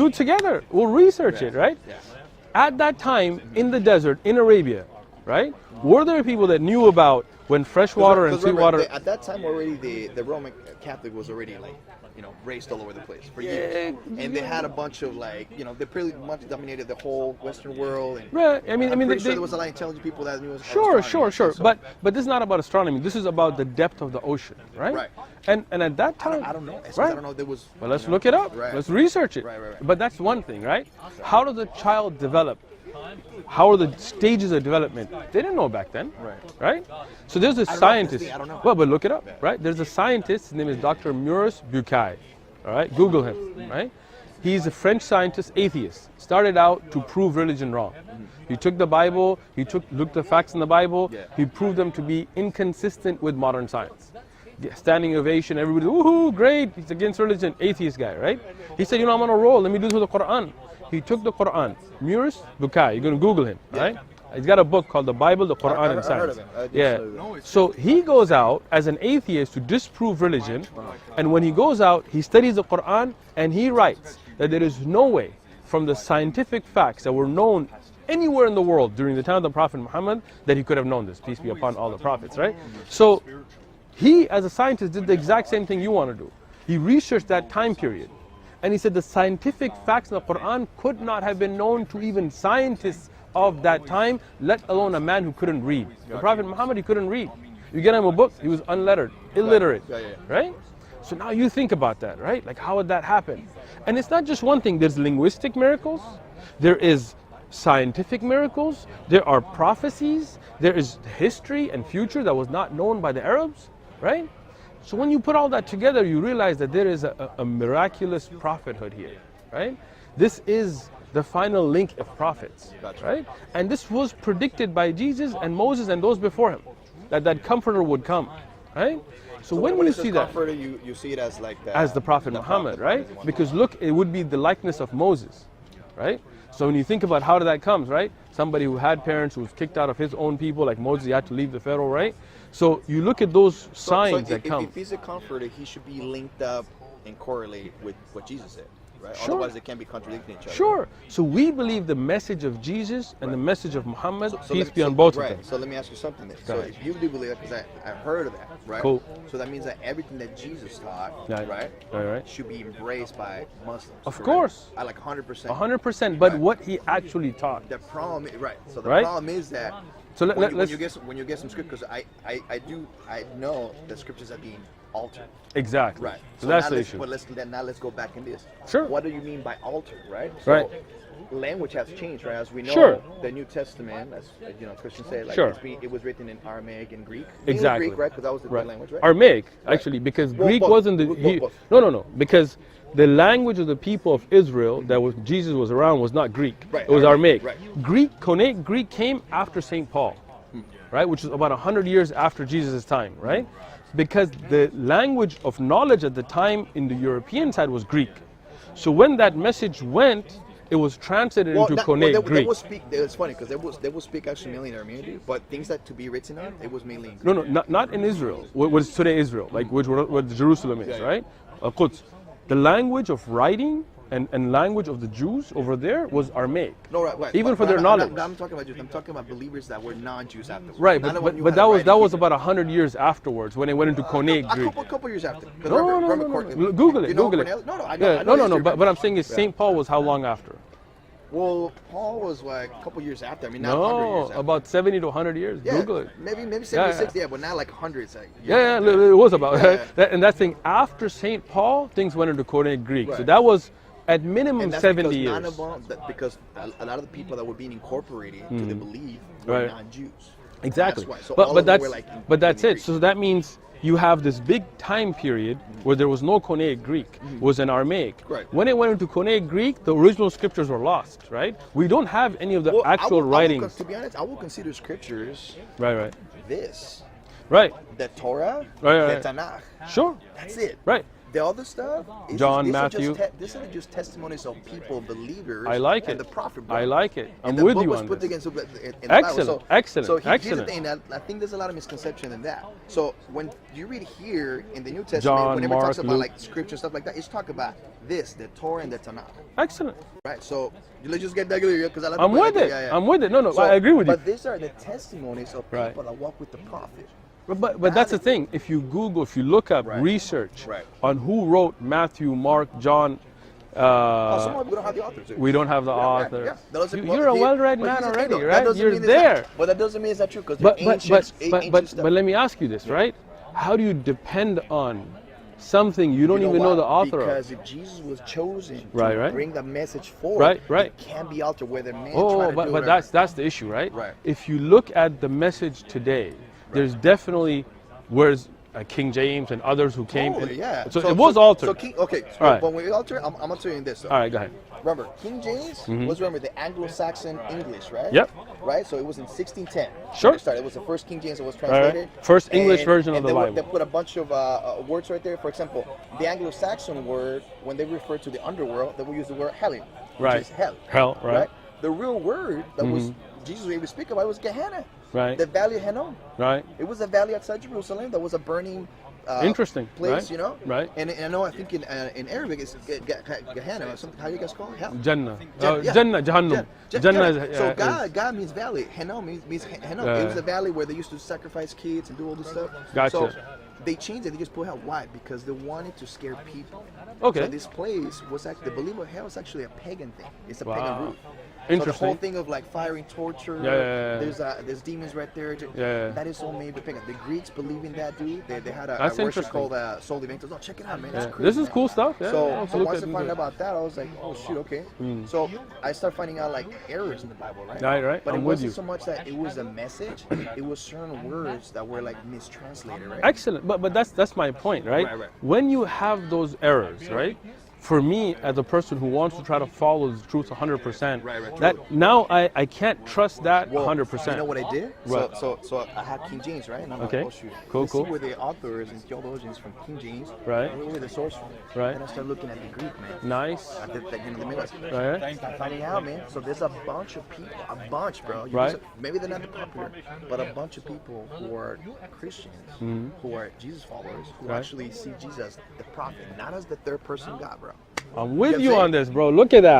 do it together. We'll research it, right? Yeah. At that time, in the desert, in Arabia, right? Were there people that knew about when fresh water and sweet water? At that time already, the Roman Catholic was already like, raised all over the place for years, and they had a bunch of they pretty much dominated the whole Western world. And right. I mean, there was a lot of intelligent people that knew. Sure. But this is not about astronomy. This is about the depth of the ocean, right? Right. And at that time, I don't know. Right? I don't know. There was. Well, let's look it up. Right. Let's research it. Right. But that's one thing, right? How does a child develop? How are the stages of development? They didn't know back then, right? So there's a scientist. I don't know. Well, but look it up, right? There's a scientist. His name is Dr. Maurice Bucaille. All right, Google him, right? He's a French scientist, atheist. Started out to prove religion wrong. He took the Bible. Looked the facts in the Bible. He proved them to be inconsistent with modern science. Standing ovation. Everybody, woohoo, great! He's against religion. Atheist guy, right? He said, I'm on a roll. Let me do this with the Quran. He took the Quran. Maurice Bucaille. You're gonna Google him, right? He's got a book called The Bible, the Quran, and Science. So he goes out as an atheist to disprove religion, and when he goes out, he studies the Quran, and he writes that there is no way from the scientific facts that were known anywhere in the world during the time of the Prophet Muhammad that he could have known this. Peace be upon all the prophets, right? So he, as a scientist, did the exact same thing you want to do. He researched that time period. And he said the scientific facts in the Quran could not have been known to even scientists of that time, let alone a man who couldn't read. The Prophet Muhammad, he couldn't read. You get him a book, he was unlettered, illiterate, right? So now you think about that, right? Like, how would that happen? And it's not just one thing. There's linguistic miracles, there is scientific miracles, there are prophecies, there is history and future that was not known by the Arabs, right? So when you put all that together, you realize that there is a miraculous prophethood here, right? This is the final link of prophets, right? And this was predicted by Jesus and Moses and those before him, that comforter would come, right? So when you see that, comforter, you see it as like as the Prophet Muhammad, right? Because look, it would be the likeness of Moses, right? So when you think about how that comes, right? Somebody who had parents who was kicked out of his own people, like Moses, he had to leave the Pharaoh, right? So you look at those signs that come. If he's a comforter, he should be linked up and correlate with what Jesus said. Right? Sure. Otherwise, they can't be contradicting each other. Sure. So we believe the message of Jesus and the message of Muhammad, peace be on both of them. So let me ask you something then. So if you do believe that, because I've heard of that, right? Cool. So that means that everything that Jesus taught, right, should be embraced by Muslims. Of course. I like 100%. 100%. But what he actually taught. The problem, So the problem is that. So when you get some scriptures, I know that scriptures are being altered. Exactly. Right. So that's the issue. But now let's go back in this. Sure. What do you mean by altered, right? Right. Language has changed, right? As we know, the New Testament, as Christians say, like it was written in Aramaic and Greek. Exactly. Greek, right? Because that was the language, right? Aramaic, actually, because Greek wasn't the. No. Because the language of the people of Israel that Jesus was around was not Greek. Right. It was Aramaic. Right. Koine Greek came after St. Paul, right? Which is about 100 years after Jesus' time, right? Because the language of knowledge at the time in the European side was Greek. So when that message went, it was translated into Koine Greek. It's funny because they will speak actually mainly in Armenian, but things that to be written on, it was mainly in Greek. No, not in Israel. What is today Israel, like what Jerusalem is, right? Quds. The language of writing and language of the Jews over there was Aramaic. No, right. Even for their knowledge. I'm talking about Jews. I'm talking about believers that were non-Jews afterwards. Right, but that was about 100 years afterwards when it went into Koine Greek. A couple years after. No. Google it. No. But I'm saying is St. Paul was how long after? Well, Paul was like a couple years after. I mean, not 100 years after. About 70 to 100 years. Yeah, Google it. Maybe 76, but not like hundreds. Like, it was about. And that thing, after St. Paul, things went into Koine Greek. Right. So that was at minimum 70 years. None of them, because a lot of the people that were being incorporated to the belief were non-Jews. Exactly. So but that's it. So that means you have this big time period where there was no Koine Greek, it was an Aramaic. Right. When it went into Koine Greek, the original scriptures were lost, right? We don't have any of the actual writings. To be honest, I will consider scriptures right. this. Right. The Torah, right. the Tanakh. Sure. That's it. Right. The other stuff, John, these Matthew. These are just testimonies of people, believers. I like and it. the prophet. Bro. I like it. I'm and the with book you was on put this. together in the Excellent, Bible. excellent, So here's excellent. the thing. I think there's a lot of misconception in that. So when you read here in the New Testament, John, whenever Mark, it talks about Luke. like scripture stuff like that, it's talk about this, the Torah and the Tanakh. Excellent. Right. So let's just get that clear because I'm with it. I'm with it. No, So, I agree with you. But these are the testimonies of Right. people that walk with the prophet. But that's the thing. If you Google, if you look up research on who wrote Matthew, Mark, John, Some of we don't have the authors. we don't have the Yeah, author. yeah. That doesn't- You're a well-read but man here's the thing, already, though. That right? doesn't You're mean it's not- there. But that doesn't mean it's not true because But ancient stuff. let me ask you this, right? How do you depend on something you don't even know the author because of? if Jesus was chosen to Right. bring the message forward, Right. it can't be altered whether man try Oh, to do but it that's the issue, right? Right. If you look at the message today, there's definitely where's King James and others who came. Totally, yeah. So it was altered. So okay, so All right. when we alter, I'm gonna tell you this. Though. All right, go ahead. Remember, King James was the Anglo-Saxon English, right? Yep. Right. So it was in 1610. Sure. When it started. It was the first King James that was translated. First English version of and the they Bible. They put a bunch of words right there. For example, the Anglo-Saxon word, when they refer to the underworld, they will use the word hellion, which is hell. Hell, right. The real word that was Jesus was able to speak about was Gehenna. Right. The valley of Hinnom. Right. It was a valley outside Jerusalem that was a burning Interesting place, right? you know? Right. And I know, I think in Arabic it's Gehenna or something. How you guys call it? Hell. Jannah. Yeah. Jannah, Jahannam. Jannah is, So God means valley. Hinnom means Hinnom. It was a valley where they used to sacrifice kids and do all this stuff. Gotcha. So they changed it. They just put hell. Why? Because they wanted to scare people. Okay. So this place was actually, the belief of hell is actually a pagan thing. It's a Wow. pagan root. Interesting. So the whole thing of like firing, torture. Yeah. There's demons right there. Yeah. That is all made by pagan. The Greeks believe in that, dude. They had a That's worship interesting. called Sol Divinus. Oh, check it out, man. Yeah. It's crazy, This is man. cool stuff. Yeah. So I'll once I into found it. out about that, I was like, oh shoot, okay. So I started finding out like errors in the Bible, right? Right. But I'm it with wasn't you. so much that it was a message; it was certain words that were like mistranslated, right? Excellent. But that's my point, right? Right. When you have those errors, right? For me, as a person who wants to try to follow the truth 100%, Right. that now I can't trust that Well, 100%. You know what I did? Right. So I had King James, right? And I'm Okay. like, oh shoot. Cool, Let's cool. see where the authors and theologians from King James, Right. where the source from. Right. And I started looking at the Greek, man. Nice. I did that, the Middle. Right. Start finding out, man. So there's a bunch of people, bro. Right. Maybe they're not the popular, but a bunch of people who are Christians, who are Jesus followers, who Right. actually see Jesus as the prophet, not as the third person God, bro. I'm with You know you what I'm on this, bro. Look at that.